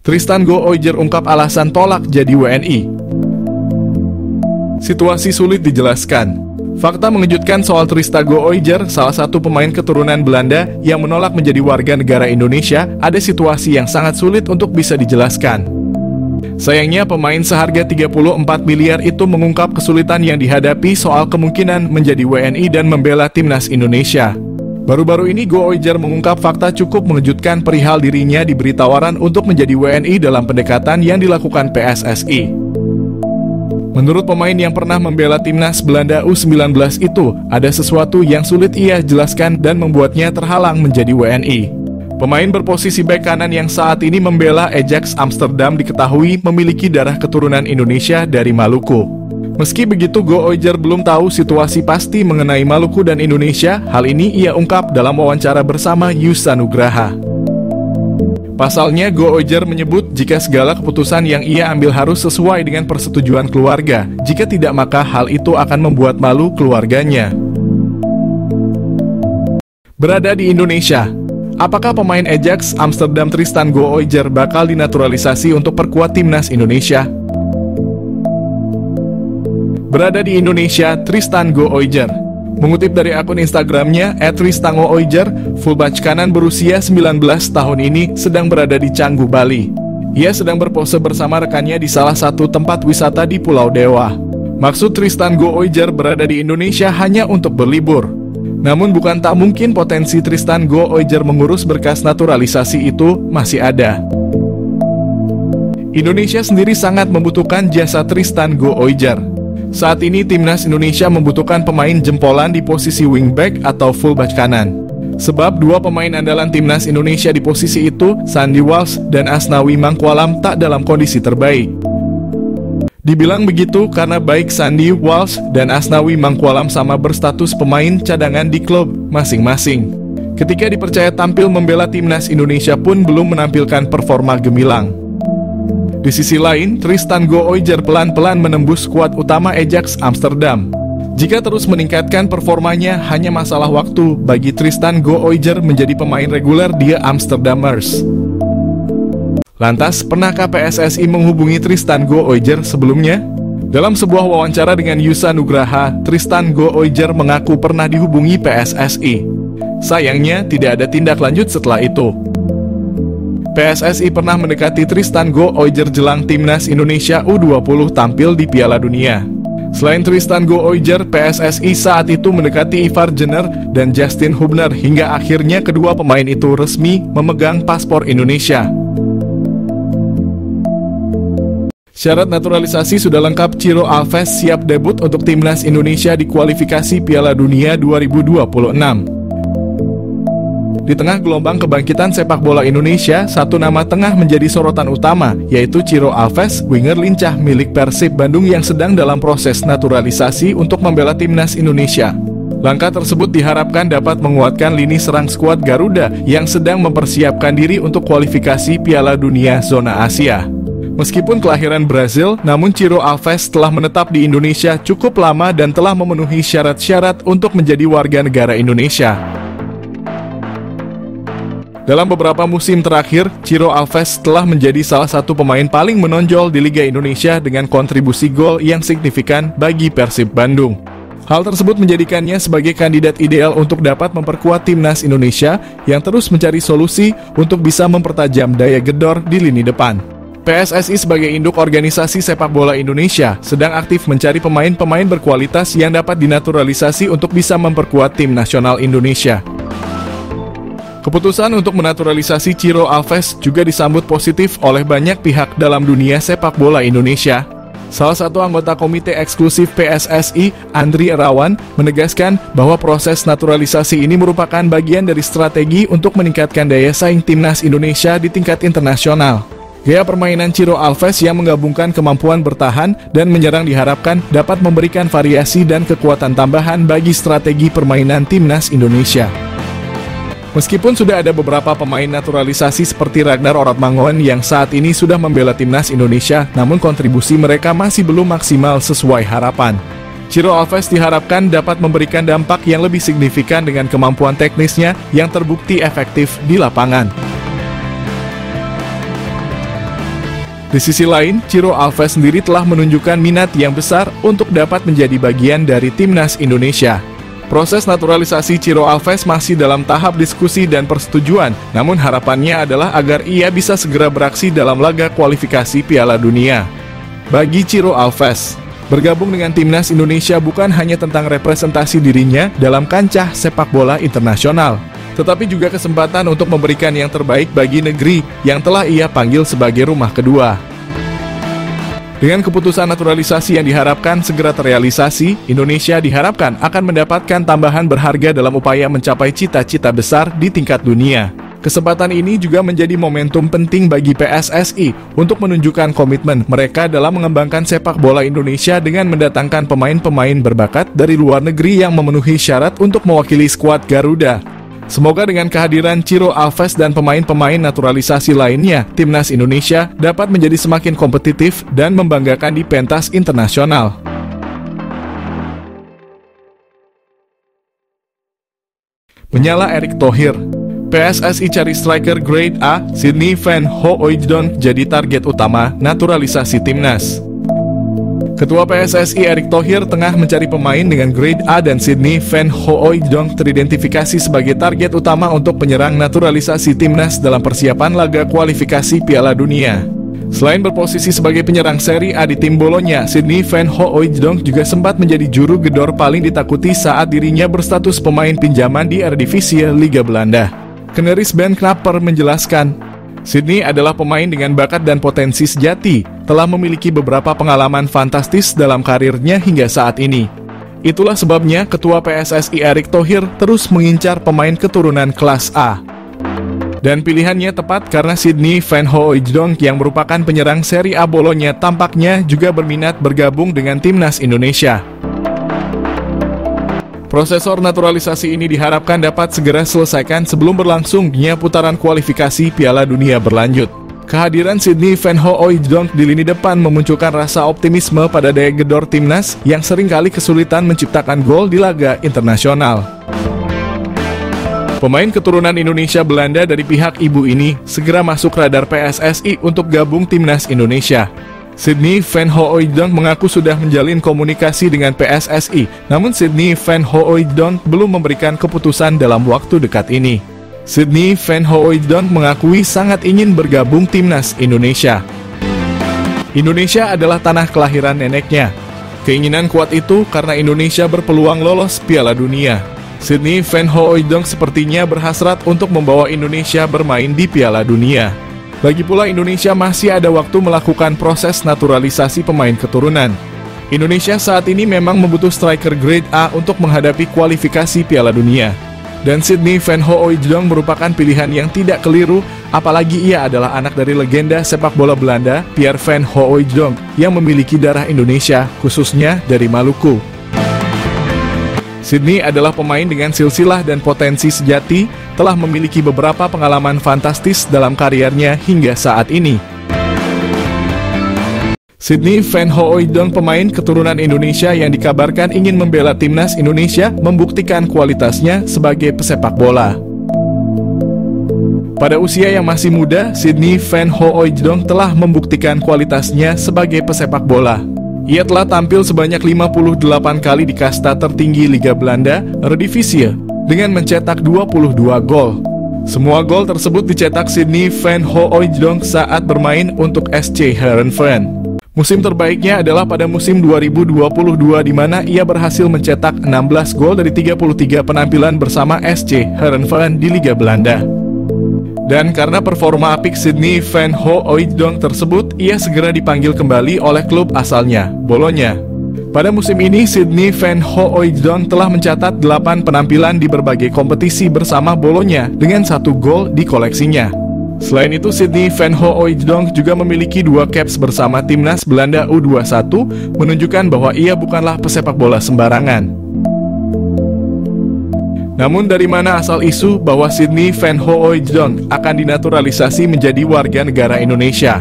Tristan Go-Oijer ungkap alasan tolak jadi WNI. Situasi sulit dijelaskan. Fakta mengejutkan soal Tristan Go-Oijer, salah satu pemain keturunan Belanda yang menolak menjadi warga negara Indonesia, ada situasi yang sangat sulit untuk bisa dijelaskan. Sayangnya pemain seharga 34 miliar itu mengungkap kesulitan yang dihadapi soal kemungkinan menjadi WNI dan membela timnas Indonesia. Baru-baru ini Go-Oijer mengungkap fakta cukup mengejutkan perihal dirinya diberi tawaran untuk menjadi WNI dalam pendekatan yang dilakukan PSSI. Menurut pemain yang pernah membela timnas Belanda U19 itu, ada sesuatu yang sulit ia jelaskan dan membuatnya terhalang menjadi WNI. Pemain berposisi bek kanan yang saat ini membela Ajax Amsterdam diketahui memiliki darah keturunan Indonesia dari Maluku. Meski begitu, Go-Oijer belum tahu situasi pasti mengenai Maluku dan Indonesia. Hal ini ia ungkap dalam wawancara bersama Yusa Nugraha. Pasalnya, Go-Oijer menyebut jika segala keputusan yang ia ambil harus sesuai dengan persetujuan keluarga. Jika tidak, maka hal itu akan membuat malu keluarganya. Berada di Indonesia, apakah pemain Ajax Amsterdam Tristan Go-Oijer bakal dinaturalisasi untuk perkuat timnas Indonesia? Berada di Indonesia, Tristan Go-Oijer. Mengutip dari akun Instagramnya @tristangoijer, fullback kanan berusia 19 tahun ini sedang berada di Canggu, Bali. Ia sedang berpose bersama rekannya di salah satu tempat wisata di Pulau Dewa. Maksud Tristan Go-Oijer berada di Indonesia hanya untuk berlibur. Namun bukan tak mungkin potensi Tristan Go-Oijer mengurus berkas naturalisasi itu masih ada. Indonesia sendiri sangat membutuhkan jasa Tristan Go-Oijer. Saat ini timnas Indonesia membutuhkan pemain jempolan di posisi wingback atau fullback kanan. Sebab dua pemain andalan timnas Indonesia di posisi itu, Sandy Walsh dan Asnawi Mangkualam, tak dalam kondisi terbaik. Dibilang begitu karena baik Sandy Walsh dan Asnawi Mangkualam sama berstatus pemain cadangan di klub masing-masing. Ketika dipercaya tampil membela timnas Indonesia pun belum menampilkan performa gemilang. Di sisi lain, Tristan Go-Oijer pelan-pelan menembus skuad utama Ajax Amsterdam. Jika terus meningkatkan performanya, hanya masalah waktu bagi Tristan Go-Oijer menjadi pemain reguler di Amsterdamers. Lantas, pernahkah PSSI menghubungi Tristan Go-Oijer sebelumnya? Dalam sebuah wawancara dengan Yusa Nugraha, Tristan Go-Oijer mengaku pernah dihubungi PSSI. Sayangnya, tidak ada tindak lanjut setelah itu. PSSI pernah mendekati Tristan Go-Oijer jelang timnas Indonesia U20 tampil di Piala Dunia. Selain Tristan Go-Oijer, PSSI saat itu mendekati Ivar Jenner dan Justin Hubner hingga akhirnya kedua pemain itu resmi memegang paspor Indonesia. Syarat naturalisasi sudah lengkap. Ciro Alves siap debut untuk timnas Indonesia di kualifikasi Piala Dunia 2026. Di tengah gelombang kebangkitan sepak bola Indonesia, satu nama tengah menjadi sorotan utama, yaitu Ciro Alves, winger lincah milik Persib Bandung yang sedang dalam proses naturalisasi untuk membela timnas Indonesia. Langkah tersebut diharapkan dapat menguatkan lini serang skuad Garuda yang sedang mempersiapkan diri untuk kualifikasi Piala Dunia Zona Asia. Meskipun kelahiran Brazil, namun Ciro Alves telah menetap di Indonesia cukup lama dan telah memenuhi syarat-syarat untuk menjadi warga negara Indonesia. Dalam beberapa musim terakhir, Ciro Alves telah menjadi salah satu pemain paling menonjol di Liga Indonesia dengan kontribusi gol yang signifikan bagi Persib Bandung. Hal tersebut menjadikannya sebagai kandidat ideal untuk dapat memperkuat timnas Indonesia yang terus mencari solusi untuk bisa mempertajam daya gedor di lini depan. PSSI sebagai induk organisasi sepak bola Indonesia sedang aktif mencari pemain-pemain berkualitas yang dapat dinaturalisasi untuk bisa memperkuat tim nasional Indonesia. Keputusan untuk menaturalisasi Ciro Alves juga disambut positif oleh banyak pihak dalam dunia sepak bola Indonesia. Salah satu anggota komite eksklusif PSSI, Andri Irawan, menegaskan bahwa proses naturalisasi ini merupakan bagian dari strategi untuk meningkatkan daya saing timnas Indonesia di tingkat internasional. Gaya permainan Ciro Alves yang menggabungkan kemampuan bertahan dan menyerang diharapkan dapat memberikan variasi dan kekuatan tambahan bagi strategi permainan timnas Indonesia. Meskipun sudah ada beberapa pemain naturalisasi seperti Ragnar Oratmangoen yang saat ini sudah membela timnas Indonesia, namun kontribusi mereka masih belum maksimal sesuai harapan. Ciro Alves diharapkan dapat memberikan dampak yang lebih signifikan dengan kemampuan teknisnya yang terbukti efektif di lapangan. Di sisi lain, Ciro Alves sendiri telah menunjukkan minat yang besar untuk dapat menjadi bagian dari timnas Indonesia. Proses naturalisasi Ciro Alves masih dalam tahap diskusi dan persetujuan, namun harapannya adalah agar ia bisa segera beraksi dalam laga kualifikasi Piala Dunia. Bagi Ciro Alves, bergabung dengan timnas Indonesia bukan hanya tentang representasi dirinya dalam kancah sepak bola internasional, tetapi juga kesempatan untuk memberikan yang terbaik bagi negeri yang telah ia panggil sebagai rumah kedua. Dengan keputusan naturalisasi yang diharapkan segera terrealisasi, Indonesia diharapkan akan mendapatkan tambahan berharga dalam upaya mencapai cita-cita besar di tingkat dunia. Kesempatan ini juga menjadi momentum penting bagi PSSI untuk menunjukkan komitmen mereka dalam mengembangkan sepak bola Indonesia dengan mendatangkan pemain-pemain berbakat dari luar negeri yang memenuhi syarat untuk mewakili skuad Garuda. Semoga dengan kehadiran Ciro Alves dan pemain-pemain naturalisasi lainnya, timnas Indonesia dapat menjadi semakin kompetitif dan membanggakan di pentas internasional. Menyala Erick Thohir. PSSI cari striker grade A, Sydney Van Hooijdonk jadi target utama naturalisasi timnas. Ketua PSSI Erick Thohir tengah mencari pemain dengan grade A dan Sydney Van Hooijdonk teridentifikasi sebagai target utama untuk penyerang naturalisasi timnas dalam persiapan laga kualifikasi Piala Dunia. Selain berposisi sebagai penyerang Serie A di tim Bologna, Sydney Van Hooijdonk juga sempat menjadi juru gedor paling ditakuti saat dirinya berstatus pemain pinjaman di Eredivisie Liga Belanda. Canaries Ben Knapper menjelaskan, Sydney adalah pemain dengan bakat dan potensi sejati, telah memiliki beberapa pengalaman fantastis dalam karirnya hingga saat ini. Itulah sebabnya Ketua PSSI Erick Thohir terus mengincar pemain keturunan kelas A. Dan pilihannya tepat karena Sydney Van Hooijdonk yang merupakan penyerang Serie A Bologna tampaknya juga berminat bergabung dengan timnas Indonesia. Prosesor naturalisasi ini diharapkan dapat segera selesaikan sebelum berlangsungnya putaran kualifikasi Piala Dunia berlanjut. Kehadiran Sydney Van Hooijdonk di lini depan memunculkan rasa optimisme pada daya gedor timnas yang seringkali kesulitan menciptakan gol di laga internasional. Pemain keturunan Indonesia Belanda dari pihak ibu ini segera masuk radar PSSI untuk gabung timnas Indonesia. Sydney Van Hooijdonk mengaku sudah menjalin komunikasi dengan PSSI, namun Sydney Van Hooijdonk belum memberikan keputusan dalam waktu dekat ini. Sydney Van Hooijdonk mengakui sangat ingin bergabung timnas Indonesia. Indonesia adalah tanah kelahiran neneknya. Keinginan kuat itu karena Indonesia berpeluang lolos Piala Dunia. Sydney Van Hooijdonk sepertinya berhasrat untuk membawa Indonesia bermain di Piala Dunia. Lagi pula Indonesia masih ada waktu melakukan proses naturalisasi pemain keturunan. Indonesia saat ini memang membutuh striker grade A untuk menghadapi kualifikasi Piala Dunia. Dan Sydney Van Hooijdonk merupakan pilihan yang tidak keliru, apalagi ia adalah anak dari legenda sepak bola Belanda, Pierre Van Hooijdonk, yang memiliki darah Indonesia, khususnya dari Maluku. Sydney adalah pemain dengan silsilah dan potensi sejati, telah memiliki beberapa pengalaman fantastis dalam kariernya hingga saat ini. Sydney Van Hooijdonk, pemain keturunan Indonesia yang dikabarkan ingin membela timnas Indonesia, membuktikan kualitasnya sebagai pesepak bola. Pada usia yang masih muda, Sydney Van Hooijdonk telah membuktikan kualitasnya sebagai pesepak bola. Ia telah tampil sebanyak 58 kali di kasta tertinggi Liga Belanda, Eredivisie, dengan mencetak 22 gol. Semua gol tersebut dicetak Sydney Van Hooijdonk saat bermain untuk SC Heerenveen. Musim terbaiknya adalah pada musim 2022 di mana ia berhasil mencetak 16 gol dari 33 penampilan bersama SC Heerenveen di Liga Belanda. Dan karena performa apik Sydney Van Hooijdonk tersebut, ia segera dipanggil kembali oleh klub asalnya, Bologna. Pada musim ini, Sydney Van Hooijdonk telah mencatat 8 penampilan di berbagai kompetisi bersama Bologna dengan 1 gol di koleksinya. Selain itu, Sydney Van Hooijdonk juga memiliki 2 caps bersama timnas Belanda U21, menunjukkan bahwa ia bukanlah pesepak bola sembarangan. Namun dari mana asal isu bahwa Sydney Van Hooijdonk akan dinaturalisasi menjadi warga negara Indonesia?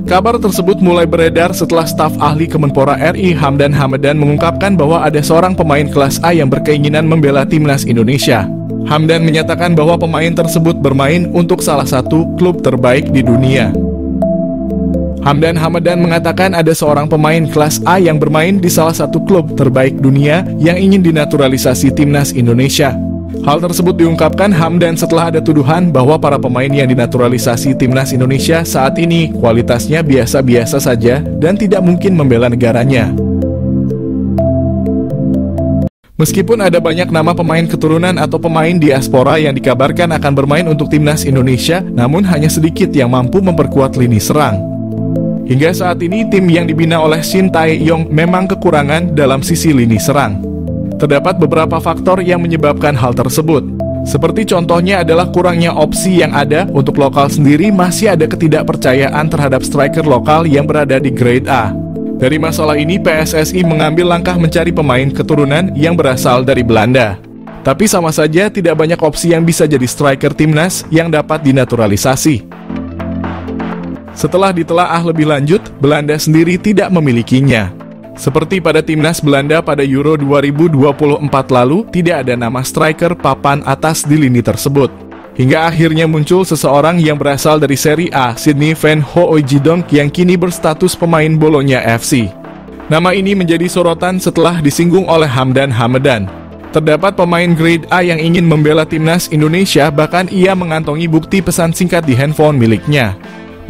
Kabar tersebut mulai beredar setelah staf ahli Kemenpora RI Hamdan Hamadan mengungkapkan bahwa ada seorang pemain kelas A yang berkeinginan membela timnas Indonesia. Hamdan menyatakan bahwa pemain tersebut bermain untuk salah satu klub terbaik di dunia. Hamdan Hamadan mengatakan ada seorang pemain kelas A yang bermain di salah satu klub terbaik dunia yang ingin dinaturalisasi timnas Indonesia. Hal tersebut diungkapkan Hamdan setelah ada tuduhan bahwa para pemain yang dinaturalisasi timnas Indonesia saat ini kualitasnya biasa-biasa saja dan tidak mungkin membela negaranya. Meskipun ada banyak nama pemain keturunan atau pemain diaspora yang dikabarkan akan bermain untuk timnas Indonesia, namun hanya sedikit yang mampu memperkuat lini serang. Hingga saat ini, tim yang dibina oleh Shin Tae-yong memang kekurangan dalam sisi lini serang. Terdapat beberapa faktor yang menyebabkan hal tersebut. Seperti contohnya adalah kurangnya opsi yang ada untuk lokal sendiri, masih ada ketidakpercayaan terhadap striker lokal yang berada di grade A. Dari masalah ini, PSSI mengambil langkah mencari pemain keturunan yang berasal dari Belanda. Tapi sama saja tidak banyak opsi yang bisa jadi striker timnas yang dapat dinaturalisasi. Setelah ditelaah lebih lanjut, Belanda sendiri tidak memilikinya. Seperti pada timnas Belanda pada Euro 2024 lalu, tidak ada nama striker papan atas di lini tersebut. Hingga akhirnya muncul seseorang yang berasal dari Serie A, Sydney Van Hooijdonk, yang kini berstatus pemain Bologna FC. Nama ini menjadi sorotan setelah disinggung oleh Hamdan Hamadan. Terdapat pemain grade A yang ingin membela timnas Indonesia, bahkan ia mengantongi bukti pesan singkat di handphone miliknya.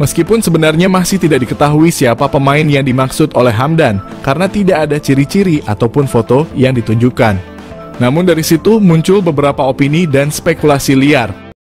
Meskipun sebenarnya masih tidak diketahui siapa pemain yang dimaksud oleh Hamdan, karena tidak ada ciri-ciri ataupun foto yang ditunjukkan. Namun dari situ muncul beberapa opini dan spekulasi liar.